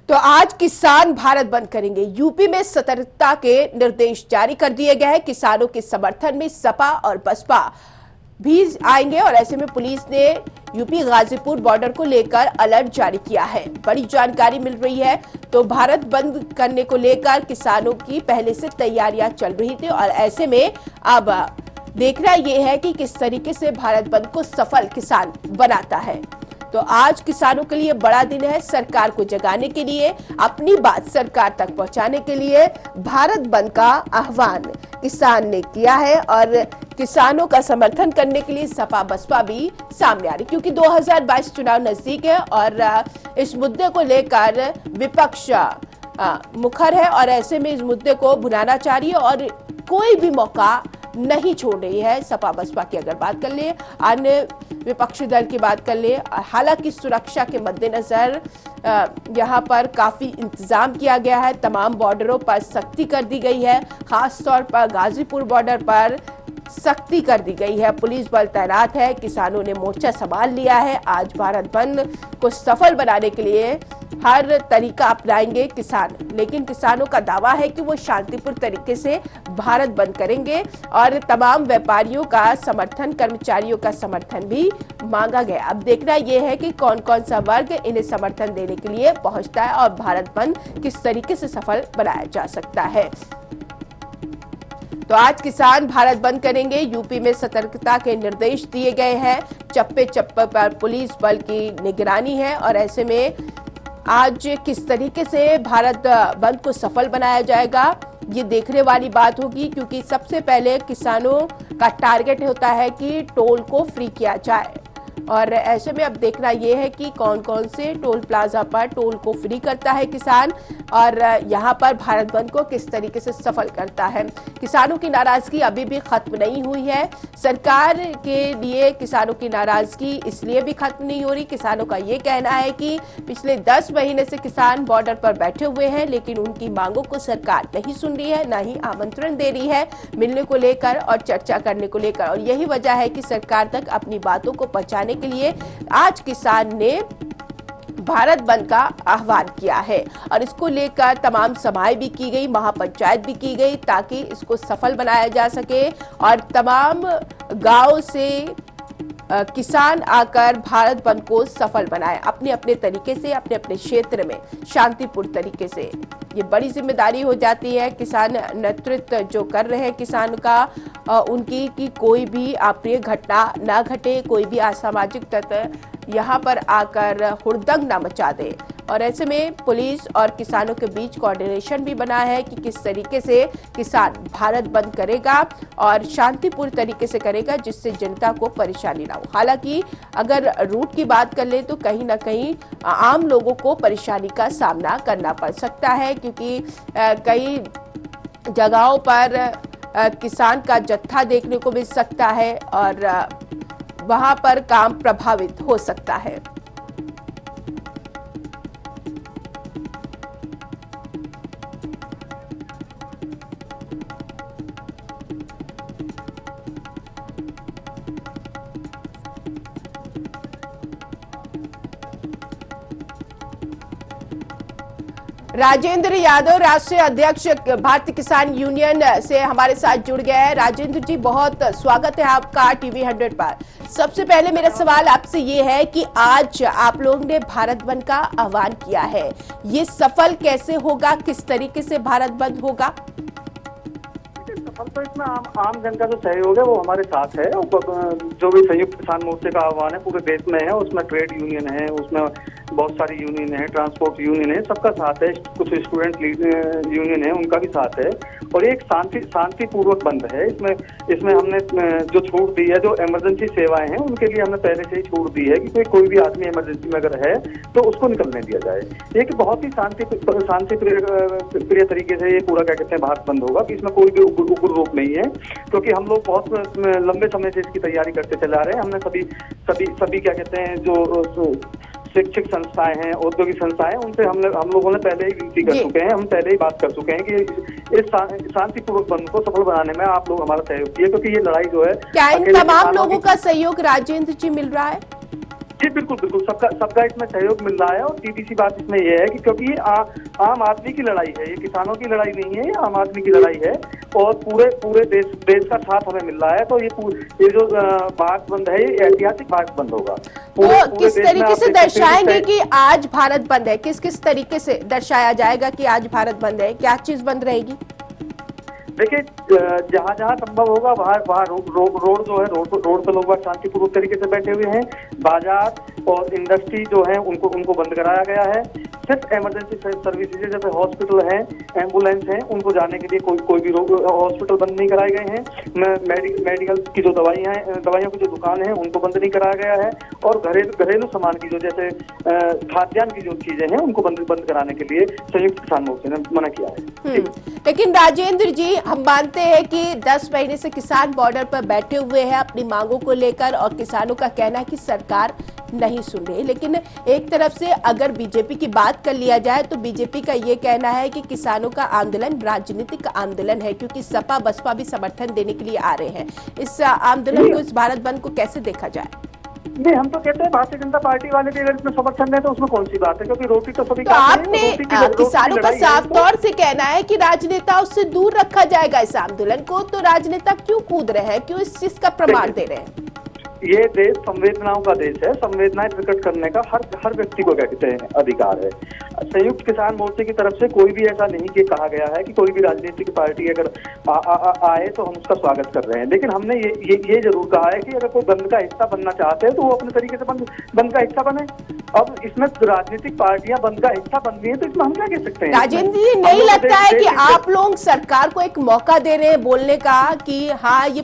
तो आज किसान भारत बंद करेंगे। यूपी में सतर्कता के निर्देश जारी कर दिए गए हैं। किसानों के समर्थन में सपा और बसपा भी आएंगे और ऐसे में पुलिस ने यूपी गाजीपुर बॉर्डर को लेकर अलर्ट जारी किया है। बड़ी जानकारी मिल रही है। तो भारत बंद करने को लेकर किसानों की पहले से तैयारियां चल रही थी और ऐसे में अब देखना यह है कि किस तरीके से भारत बंद को सफल किसान बनाता है। तो आज किसानों के लिए बड़ा दिन है। सरकार को जगाने के लिए, अपनी बात सरकार तक पहुंचाने के लिए भारत बंद का आह्वान किसान ने किया है और किसानों का समर्थन करने के लिए सपा बसपा भी सामने आ रही, क्योंकि 2022 चुनाव नजदीक है और इस मुद्दे को लेकर विपक्ष मुखर है और ऐसे में इस मुद्दे को भुनाना चाह रही है और कोई भी मौका नहीं छोड़ रही है। सपा बसपा की अगर बात कर ले, अन्य विपक्षी दल की बात कर ले, हालांकि सुरक्षा के मद्देनजर यहां पर काफी इंतजाम किया गया है। तमाम बॉर्डरों पर सख्ती कर दी गई है। खास तौर पर गाजीपुर बॉर्डर पर सख्ती कर दी गई है। पुलिस बल तैनात है। किसानों ने मोर्चा संभाल लिया है। आज भारत बंद को सफल बनाने के लिए हर तरीका अपनाएंगे किसान, लेकिन किसानों का दावा है कि वो शांतिपूर्ण तरीके से भारत बंद करेंगे और तमाम व्यापारियों का समर्थन, कर्मचारियों का समर्थन भी मांगा गया। अब देखना यह है कि कौन कौन सा वर्ग इन्हें समर्थन देने के लिए पहुंचता है और भारत बंद किस तरीके से सफल बनाया जा सकता है। तो आज किसान भारत बंद करेंगे। यूपी में सतर्कता के निर्देश दिए गए हैं। चप्पे चप्पे पर पुलिस बल की निगरानी है और ऐसे में आज किस तरीके से भारत बंद को सफल बनाया जाएगा ये देखने वाली बात होगी, क्योंकि सबसे पहले किसानों का टारगेट होता है कि टोल को फ्री किया जाए और ऐसे में अब देखना यह है कि कौन कौन से टोल प्लाजा पर टोल को फ्री करता है किसान और यहां पर भारत बंद को किस तरीके से सफल करता है। किसानों की नाराजगी अभी भी खत्म नहीं हुई है। सरकार के लिए किसानों की नाराजगी इसलिए भी खत्म नहीं हो रही। किसानों का ये कहना है कि पिछले 10 महीने से किसान बॉर्डर पर बैठे हुए हैं, लेकिन उनकी मांगों को सरकार नहीं सुन रही है, न ही आमंत्रण दे रही है मिलने को लेकर और चर्चा करने को लेकर। और यही वजह है कि सरकार तक अपनी बातों को पहुंचाने के लिए आज किसान ने भारत बंद का आह्वान किया है और इसको लेकर तमाम सभाएं भी की गई, महापंचायत भी की गई ताकि इसको सफल बनाया जा सके और तमाम गांव से किसान आकर भारत बंद को सफल बनाए अपने अपने तरीके से, अपने अपने क्षेत्र में शांतिपूर्ण तरीके से। ये बड़ी जिम्मेदारी हो जाती है किसान नेतृत्व जो कर रहे हैं किसान का, उनकी कि कोई भी अप्रिय घटना ना घटे, कोई भी असामाजिक तत्व यहाँ पर आकर हुड़दंग ना मचा दे। और ऐसे में पुलिस और किसानों के बीच कोऑर्डिनेशन भी बना है कि किस तरीके से किसान भारत बंद करेगा और शांतिपूर्ण तरीके से करेगा जिससे जनता को परेशानी ना हो। हालांकि अगर रूट की बात कर ले तो कहीं ना कहीं आम लोगों को परेशानी का सामना करना पड़ सकता है, क्योंकि कई जगहों पर किसान का जत्था देखने को मिल सकता है और वहां पर काम प्रभावित हो सकता है। राजेंद्र यादव, राष्ट्रीय अध्यक्ष भारतीय किसान यूनियन से हमारे साथ जुड़ गए हैं। राजेंद्र जी, बहुत स्वागत है आपका टीवी 100 पर। सबसे पहले मेरा सवाल आपसे ये है कि आज आप लोगों ने भारत बंद का आह्वान किया है, ये सफल कैसे होगा, किस तरीके से भारत बंद होगा? सफल तो इसमें आम जन का जो सहयोग है वो हमारे साथ है। जो भी संयुक्त किसान मोर्चे का आह्वान है पूरे देश में है, उसमें ट्रेड यूनियन है, उसमें बहुत सारी यूनियन है, ट्रांसपोर्ट यूनियन है, सबका साथ है, कुछ स्टूडेंट यूनियन है उनका भी साथ है और एक शांतिपूर्वक बंद है। इसमें हमने जो छूट दी है, जो इमरजेंसी सेवाएं हैं उनके लिए हमने पहले से ही छूट दी है कि कोई भी आदमी इमरजेंसी में अगर है तो उसको निकलने दिया जाए। एक बहुत ही शांति प्रिय तरीके से ये पूरा क्या कहते हैं भारत बंद होगा कि इसमें कोई भी उग्र रूप नहीं है, क्योंकि हम लोग बहुत लंबे समय से इसकी तैयारी करते चले आ रहे हैं। हमने सभी क्या कहते हैं जो शिक्षक संस्थाएं हैं, औद्योगिक संस्थाएं, उनसे हम लोगों ने पहले ही विनती कर चुके हैं, हम पहले ही बात कर चुके हैं कि इस शांतिपूर्वक बंद को सफल बनाने में आप लोग हमारा सहयोग किए, क्योंकि ये लड़ाई जो है क्या इन तमाम लोगों का सहयोग राजेंद्र जी मिल रहा है? जी बिल्कुल बिल्कुल, सबका इसमें सहयोग मिल रहा है। और सीधी सी बात इसमें यह है कि क्योंकि ये आम आदमी की लड़ाई है, ये किसानों की लड़ाई नहीं है, ये आम आदमी की लड़ाई है। और पूरे देश का साथ हमें मिल रहा है। तो ये जो भारत बंद है, ये ऐतिहासिक भारत बंद होगा। तो किस तरीके से दर्शाएंगे कि आज भारत बंद है? किस किस तरीके से दर्शाया जाएगा कि आज भारत बंद है? क्या चीज बंद रहेगी? देखिए, जहाँ जहाँ संभव होगा वहाँ रोड जो है, रोड पे लोग शांतिपूर्वक तरीके से बैठे हुए हैं। बाजार और इंडस्ट्री जो है उनको बंद कराया गया है। सिर्फ इमरजेंसी सर्विसेज जैसे हॉस्पिटल हैं, एम्बुलेंस हैं, उनको जाने के लिए कोई भी हॉस्पिटल बंद नहीं कराए गए हैं। मेडिकल की जो दवाइयों की जो दुकान है उनको बंद नहीं कराया गया है। और घरेलू सामान की जो जैसे खाद्यान्न की जो चीजें हैं उनको बंद कराने के लिए संयुक्त किसान मोर्चे ने मना किया है। लेकिन राजेंद्र जी, हम मानते हैं कि 10 महीने से किसान बॉर्डर पर बैठे हुए हैं अपनी मांगों को लेकर, और किसानों का कहना है कि सरकार नहीं सुन रही। लेकिन एक तरफ से अगर बीजेपी की बात कर लिया जाए तो बीजेपी का ये कहना है कि किसानों का आंदोलन राजनीतिक आंदोलन है, क्योंकि सपा बसपा भी समर्थन देने के लिए आ रहे हैं। इस आंदोलन को, इस भारत बंद को कैसे देखा जाए? नहीं, हम तो कहते हैं भारतीय जनता पार्टी वाले भी अगर इसमें समर्थन दें तो उसमें कौन सी बात है, क्योंकि रोटी तो सभी तो आपने किसानों का साफ तौर से कहना है कि राजनेताओं से दूर रखा जाएगा इस आंदोलन को, तो राजनेता क्यों कूद रहे हैं, क्यों इस चीज का प्रमाण दे रहे हैं? ये देश संवेदनाओं का देश है। संवेदनाएं प्रकट करने का हर व्यक्ति को कहते हैं अधिकार है। संयुक्त किसान मोर्चे की तरफ से कोई भी ऐसा नहीं कि कहा गया है कि कोई भी राजनीतिक पार्टी अगर आए तो हम उसका स्वागत कर रहे हैं। लेकिन हमने ये जरूर कहा है कि अगर कोई बंद का हिस्सा बनना चाहते हैं तो वो अपने तरीके से बंद का हिस्सा बने। अब इसमें राजनीतिक पार्टियां बंद का हिस्सा बन गई है तो इसमें हम क्या कह सकते हैं? राजेंद्र जी, नहीं लगता है कि आप लोग सरकार को एक मौका दे रहे हैं बोलने का कि हाँ, ये